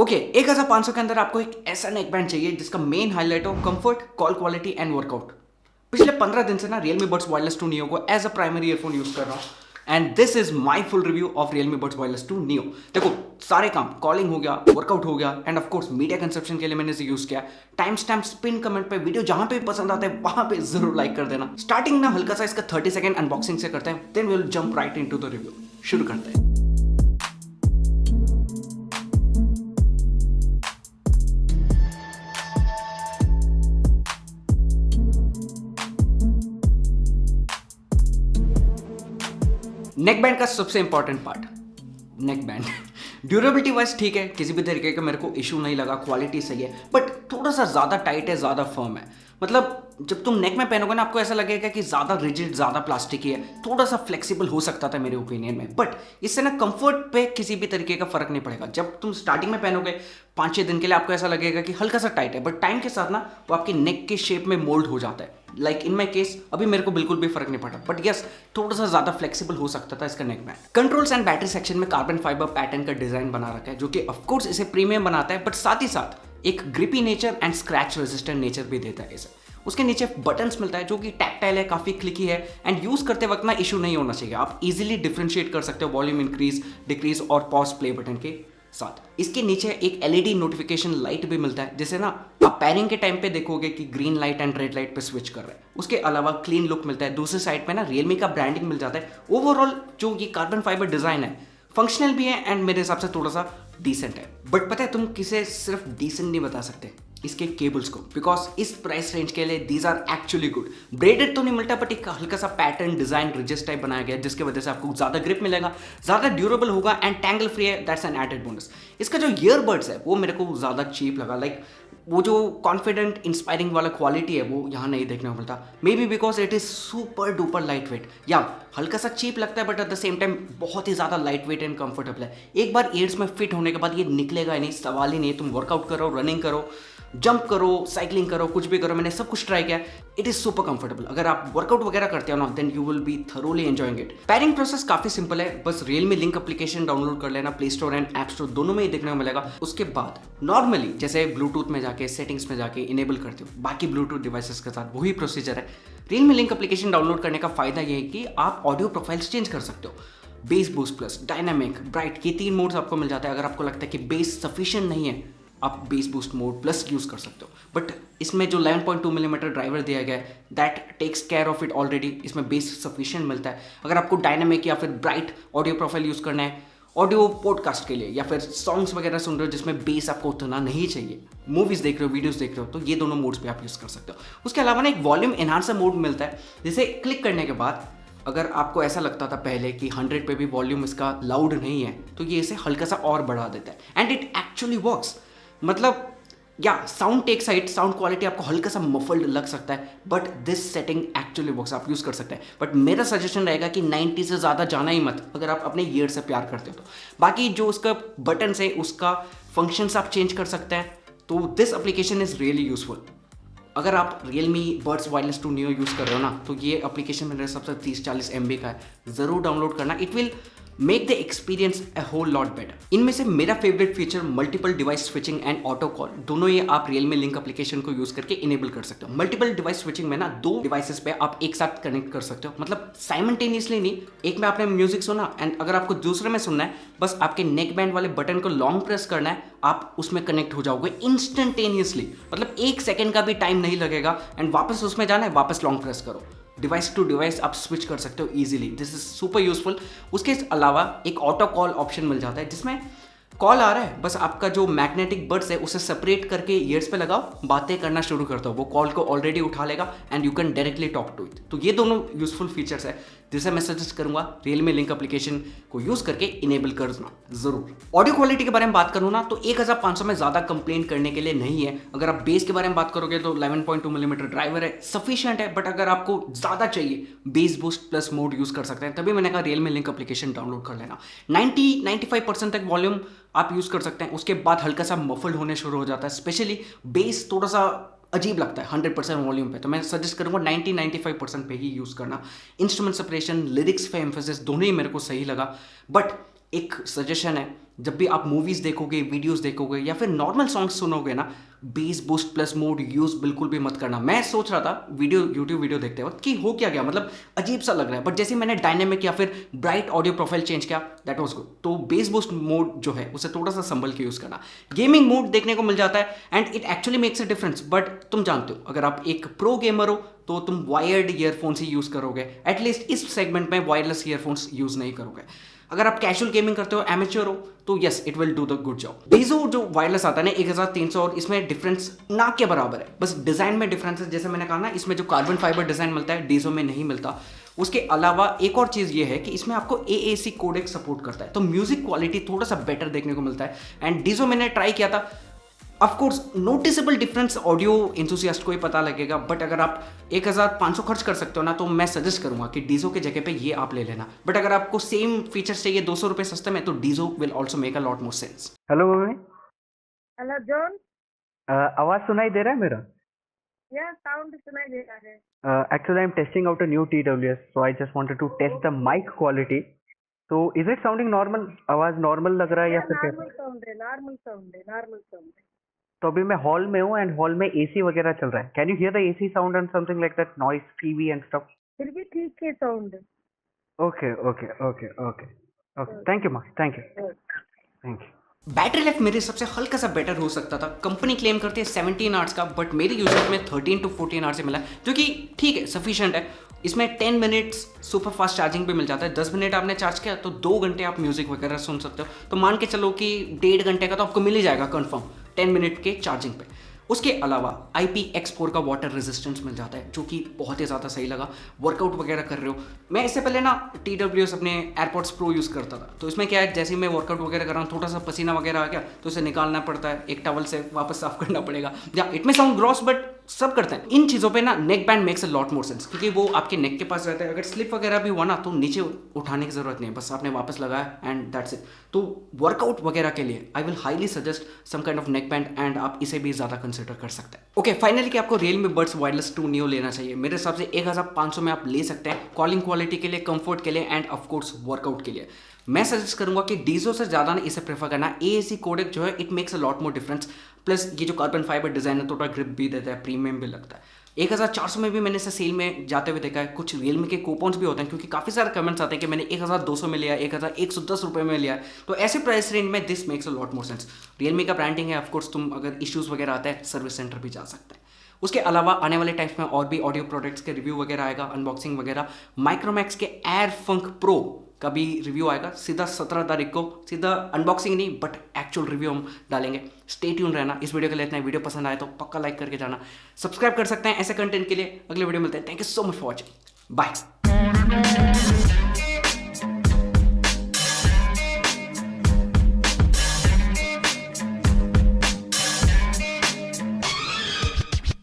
Okay 1500 के अंदर आपको एक ऐसा नेक बैंड चाहिए जिसका मेन हाईलाइट हो comfort, call quality and workout. पिछले 15 दिन से ना Realme Buds Wireless 2 Neo को as a primary earphone use कर रहा हूं and this is my full review of Realme Buds Wireless 2 Neo। देखो सारे काम, कॉलिंग हो गया, वर्कआउट हो गया end of course media consumption के लिए मैंने इसे यूज किया। टाइम स्टैम्प पिन कमेंट पे वीडियो जहां पे भी पसंद आता है वहां पे जरूर लाइक कर देना। स्टार्टिंग ना हल्का सा इसका 30 सेकंड अनबॉक्सिंग से करते हैं, then we will jump right into the review. शुरू करते हैं। नेक बैंड का सबसे important part, neckband durability wise ठीक है, किसी भी तरीके का मेरे को इशू नहीं लगा, क्वालिटी सही है, बट थोड़ा सा ज़्यादा टाइट है, ज़्यादा फर्म है। मतलब जब तुम नेक में पहनोगे ना आपको ऐसा लगेगा कि ज़्यादा रिजिड, ज़्यादा प्लास्टिक ही है। थोड़ा सा फ्लेक्सिबल हो सकता था मेरे ओपिनियन में, बट इससे ना कंफर्ट पे किसी भी तरीके का फर्क नहीं पड़ेगा। जब तुम स्टार्टिंग में पहनोगे 5-6 दिन के लिए आपको ऐसा लगेगा कि हल्का सा टाइट है, बट टाइम के साथ ना वो आपकी नेक के शेप में मोल्ड हो जाता है। लाइक इन माई केस अभी मेरे को बिल्कुल भी फर्क नहीं पड़ा, बट यस थोड़ा सा ज्यादा फ्लेक्सिबल हो सकता था इसका neck band. Controls and battery section में कार्बन फाइबर पैटर्न का डिजाइन बना रखा है जो कि ऑफकोर्स इसे प्रीमियम बनाता है, बट साथ ही साथ एक grippy nature and scratch resistant nature भी देता है इसे। उसके नीचे बटन्स मिलता है जो कि टैक्टाइल है, काफी क्लिकी है एंड यूज करते वक्त ना इशू नहीं होना चाहिए। आप इजीली डिफरेंशिएट कर सकते हो वॉल्यूम इंक्रीज, डिक्रीज और पॉज प्ले बटन के साथ। इसके नीचे एक एलईडी नोटिफिकेशन लाइट भी मिलता है जिसे ना आप पैरिंग के टाइम पे देखोगे कि green light and red light पे स्विच कर रहा है। उसके अलावा क्लीन लुक मिलता है। दूसरी साइड पे ना Realme का ब्रांडिंग मिल जाता है। ओवरऑल जो ये कार्बन फाइबर डिजाइन है फंक्शनल भी है एंड मेरे हिसाब से थोड़ा सा डिसेंट है। बट पता है तुम किसे सिर्फ डिसेंट नहीं बता सकते, इसके केबल्स को, बिकॉज इस प्राइस रेंज के लिए these are actually good. Braided तो नहीं मिलता बट एक हल्का सा पैटर्न डिजाइन रिजिस्ट टाइप बनाया गया है जिसकी वजह से आपको ज्यादा ग्रिप मिलेगा, ज्यादा ड्यूरेबल होगा एंड टैंगल फ्री है। That's an added bonus. इसका जो ईयरबड्स है वो मेरे को ज्यादा चीप लगा। लाइक वो जो कॉन्फिडेंट इंस्पायरिंग वाला क्वालिटी है वो यहाँ नहीं देखने को मिलता। May be because it is super duper light weight, या हल्का सा चीप लगता है but at the same time बहुत ही ज़्यादा लाइट वेट एंड कंफर्टेबल है। एक बार ईयर्स में फिट होने के बाद ये निकलेगा ही नहीं, सवाल ही नहीं है। तुम वर्कआउट करो, रनिंग करो, जंप करो, साइकिलिंग करो, कुछ भी करो, मैंने सब कुछ ट्राई किया। It is super comfortable. अगर आप वर्कआउट वगैरह करते हो ना then you will be thoroughly enjoying it. Pairing process काफी सिंपल है, बस Realme लिंक एप्लीकेशन डाउनलोड कर लेना, play store and app store दोनों में ही देखने को मिलेगा। उसके बाद नॉर्मली जैसे ब्लूटूथ में जाके सेटिंग्स में जाके इनेबल करते हो बाकी ब्लूटूथ डिवाइसेस के साथ, वही प्रोसीजर है। Realme लिंक एप्लीकेशन डाउनलोड करने का फायदा ये है कि आप ऑडियो प्रोफाइल्स चेंज कर सकते हो। Base, boost plus, dynamic, bright, ये 3 मोड्स आपको मिल जाता है। अगर आपको लगता है कि बेस सफिशिएंट नहीं है आप base boost mode plus use कर सकते हो, बट इसमें जो 11.2 मिलीमीटर ड्राइवर दिया गया है that takes care of it already. इसमें बेस सफिशिएंट मिलता है। अगर आपको डायनामिक या फिर ब्राइट ऑडियो प्रोफाइल यूज करना है ऑडियो पॉडकास्ट के लिए या फिर सॉन्ग्स वगैरह सुन रहे हो जिसमें बेस आपको उतना नहीं चाहिए, मूवीज देख रहे हो, वीडियोस देख रहे हो, तो ये दोनों मोड्स पे आप यूज कर सकते हो। उसके अलावा ना एक वॉल्यूम एनहांसर मोड मिलता है जिसे क्लिक करने के बाद अगर आपको ऐसा लगता था पहले कि 100 पे भी वॉल्यूम इसका लाउड नहीं है तो ये इसे हल्का सा और बढ़ा देता है एंड इट एक्चुअली वर्क्स। मतलब या sound tech side, sound quality आपको हल्का सा मफल्ड लग सकता है but this setting actually works, आप यूज कर सकते हैं। बट मेरा सजेशन रहेगा कि 90 से ज़्यादा जाना ही मत अगर आप अपने ईयर से प्यार करते हो तो। बाकी जो उसका बटन है उसका फंक्शंस आप चेंज कर सकते हैं, तो this application is really useful. अगर आप Realme Buds Wireless 2 Neo use कर रहे हो ना तो ये एप्लीकेशन मेरे सबसे 30-40 MB का है, ज़रूर डाउनलोड करना। It will make the experience a whole lot better. इनमें से मेरा favourite feature multiple device switching and auto call, दोनों ये आप Realme लिंक एप्लीकेशन को यूज करके इनेबल कर सकते हो। मल्टीपल डिवाइस स्विचिंग में ना 2 डिवाइसेस पे आप एक साथ कनेक्ट कर सकते हो, मतलब साइमल्टेनियसली नहीं। एक में आपने म्यूजिक सुना एंड अगर आपको दूसरे में सुनना है बस आपके नेक बैंड वाले बटन को लॉन्ग प्रेस करना है, आप उसमें कनेक्ट हो जाओगे इंस्टेंटेनियसली। मतलब 1 सेकेंड का भी टाइम नहीं लगेगा एंड वापस उसमें जाना है वापस लॉन्ग प्रेस करो, डिवाइस टू डिवाइस आप स्विच कर सकते हो easily. This is super useful. उसके अलावा एक ऑटो कॉल ऑप्शन मिल जाता है जिसमें कॉल आ रहा है, बस आपका जो मैग्नेटिक बड्स है उसे सेपरेट करके ईयर्स पे लगाओ, बातें करना शुरू कर दो, वो कॉल को ऑलरेडी उठा लेगा and you can directly talk to it. तो ये दोनों यूजफुल फीचर्स है जिसे मैं सजेस्ट करूंगा Realme लिंक एप्लीकेशन को यूज करके इनेबल करना जरूर। ऑडियो क्वालिटी के बारे में बात करूँ ना तो 1500 में ज्यादा कंप्लेंट करने के लिए नहीं है। अगर आप बेस के बारे में बात करोगे तो 11.2 मिलीमीटर ड्राइवर है, सफिशिएंट है, बट अगर आपको ज्यादा चाहिए base boost plus mode use कर सकते हैं। तभी मैंने कहा Realme लिंक एप्लीकेशन डाउनलोड कर लेना। 90-95% तक वॉल्यूम आप यूज कर सकते हैं, उसके बाद हल्का सा मफल्ड होने शुरू हो जाता है, स्पेशली बेस थोड़ा सा अजीब लगता है 100% वॉल्यूम पे, तो मैं सजेस्ट करूंगा 90-95% पे ही यूज करना। इंस्ट्रूमेंट सेपरेशन, लिरिक्स पे एम्फेसिस दोनों ही मेरे को सही लगा, बट एक सजेशन है जब भी आप मूवीज़ देखोगे, वीडियोस देखोगे या फिर नॉर्मल सॉन्ग्स सुनोगे ना, base boost plus mode use बिल्कुल भी मत करना। मैं सोच रहा था यूट्यूब वीडियो देखते वक्त कि हो क्या गया, मतलब अजीब सा लग रहा है, बट जैसे मैंने डायनेमिक या फिर ब्राइट ऑडियो प्रोफाइल चेंज किया, दैट वाज गुड। तो बेस बूस्ट मोड जो है उसे थोड़ा सा संभल के यूज़ करना। गेमिंग मोड देखने को मिल जाता है and it actually makes a difference, but तुम जानते हो अगर आप एक प्रो गेमर हो तो तुम वायर्ड ईयरफोन्स ही यूज़ करोगे, एटलीस्ट इस सेगमेंट में वायरलेस ईयरफोन्स यूज़ नहीं करोगे। अगर आप कैजुअल गेमिंग करते हो, एमेच्योर हो, तो yes it will do the good job. डीजो जो वायरलेस आता है ना 1300, और इसमें डिफरेंस ना के बराबर है, बस डिजाइन में डिफरेंस है। जैसे मैंने कहा ना, इसमें जो कार्बन फाइबर डिजाइन मिलता है डीजो में नहीं मिलता। उसके अलावा एक और चीज़ ये है कि इसमें आपको AAC कोडेक सपोर्ट करता है, तो म्यूजिक क्वालिटी थोड़ा सा बेटर देखने को मिलता है। एंड डीजो मैंने ट्राई किया था, of course noticeable difference audio enthusiast को ही पता लगेगा, बट अगर आप 1500 खर्च कर सकते हो ना, तो मैं सजेस्ट करूंगा कि डीजो के जगह पे ये आप ले लेना। बट अगर आपको सेम फीचर्स चाहिए 200 रुपये सस्ते में, तो डीजो will also make a lot more sense. Hello mummy. Hello John. आवाज सुनाई दे रहा है मेरा? या साउंड सुनाई दे रहा है। Actually I am testing out a new TWS, so I just wanted to test the mic quality. तो इज इट साउंडिंग नॉर्मल? आवाज नॉर्मल लग रहा है या फिर नॉर्मल कैसा? साउंड है, नॉर्मल साउंड है, नॉर्मल साउंड है। तो अभी मैं हॉल में हूँ एंड हॉल में AC वगैरह चल रहा है। Can you hear the AC sound and something like that, noise, TV and stuff? फिर भी ठीक है sound. Okay okay okay okay okay, thank you माँ, thank you thank you. Battery life मेरे हिसाब से हल्का सा बेटर हो सकता था। कंपनी क्लेम करती है 17 आवर्स का, बट मेरे यूजर में 13 to 14 आवर्स से मिला, जो कि ठीक है, सफिशिएंट है। इसमें 10 मिनट्स सुपर फास्ट चार्जिंग भी मिल जाता है। 10 मिनट आपने चार्ज किया तो 2 घंटे आप म्यूजिक वगैरह सुन सकते हो। तो मान के चलो कि 1.5 घंटे का तो आपको मिल ही जाएगा कंफर्म 10 मिनट के चार्जिंग पे। उसके अलावा IPX4 का वाटर रेजिस्टेंस मिल जाता है, जो कि बहुत ही ज़्यादा सही लगा। वर्कआउट वगैरह कर रहे हो, मैं इससे पहले ना TWS अपने एयरपॉड्स प्रो यूज़ करता था, तो इसमें क्या है, जैसे ही मैं वर्कआउट वगैरह कर रहा हूँ, थोड़ा सा पसीना वगैरह आ गया तो उसे निकालना पड़ता है, एक टॉवल से वापस साफ करना पड़ेगा। या इट में साउंड ग्रॉस, बट सब करते हैं। इन चीज़ों पे ना neck band makes a lot more sense, क्योंकि वो आपके नेक के पास रहता है। अगर स्लिप वगैरह भी हुआ ना, तो नीचे उठाने की जरूरत नहीं है, बस आपने वापस लगाया एंड दैट्स इट। तो वर्कआउट वगैरह के लिए I will highly suggest some kind of neck band, and आप इसे भी ज़्यादा कंसिडर कर सकते हैं। ओके, फाइनली कि आपको Realme Buds Wireless 2 Neo लेना चाहिए। मेरे हिसाब से 1500 में आप ले सकते हैं, कॉलिंग क्वालिटी के लिए, कंफर्ट के लिए एंड ऑफ कोर्स वर्कआउट के लिए। मैं सजेस्ट करूंगा कि डीजो से ज़्यादा ना इसे प्रेफर करना। AAC कोडेक जो है it makes a lot more difference, plus ये जो कार्बन फाइबर डिजाइन है थोड़ा ग्रिप भी देता है, प्रीमियम भी लगता है। 1400 में भी मैंने इसे सेल में जाते हुए देखा है। कुछ Realme के कूपन्स भी होते हैं, क्योंकि काफ़ी सारे कमेंट्स आते हैं कि मैंने 1200 में लिया, 1110 रुपये में लिया। तो ऐसे प्राइस रेंज में this makes a lot more sense. Realme का ब्रांडिंग है, ऑफकोर्स तुम अगर इश्यूज़ वगैरह आते हैं सर्विस सेंटर भी जा सकते हैं। उसके अलावा आने वाले टाइम्स में और भी ऑडियो प्रोडक्ट्स के रिव्यू वगैरह आएगा, अनबॉक्सिंग वगैरह। माइक्रोमैक्स के एयर फंक प्रो का भी रिव्यू आएगा सीधा 17 तारीख को। सीधा अनबॉक्सिंग नहीं, बट एक्चुअल रिव्यू हम डालेंगे। स्टे ट्यून रहना। इस वीडियो के लिए इतना ही। वीडियो पसंद आए तो पक्का लाइक करके जाना। सब्सक्राइब कर सकते हैं ऐसे कंटेंट के लिए। अगले वीडियो मिलते हैं। Thank you so much for watching. Bye.